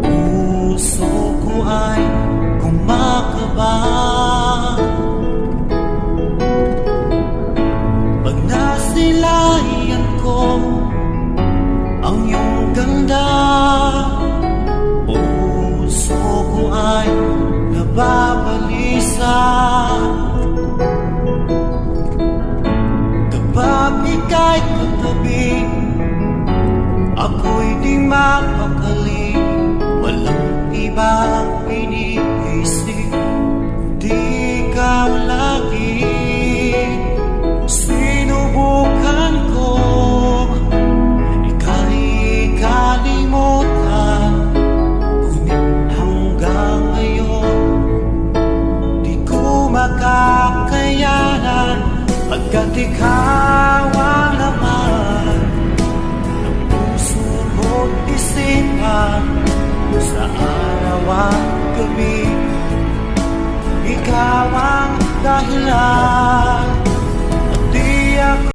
Puso ko ay kumakaba pag nasilayan ko ang iyong ganda. Puso ko ay nababalisa kapag ika'y katabi. Ako'y di mapakali, walang ibang iniisip, di ikaw lagi. Sinubukan ko ika'y kalimutan, ngunit hanggang ngayon di ko makakayanan, pagkat ikaw ang laman ng puso ko't isipan sa araw at gabi. Ikaw ang dahilan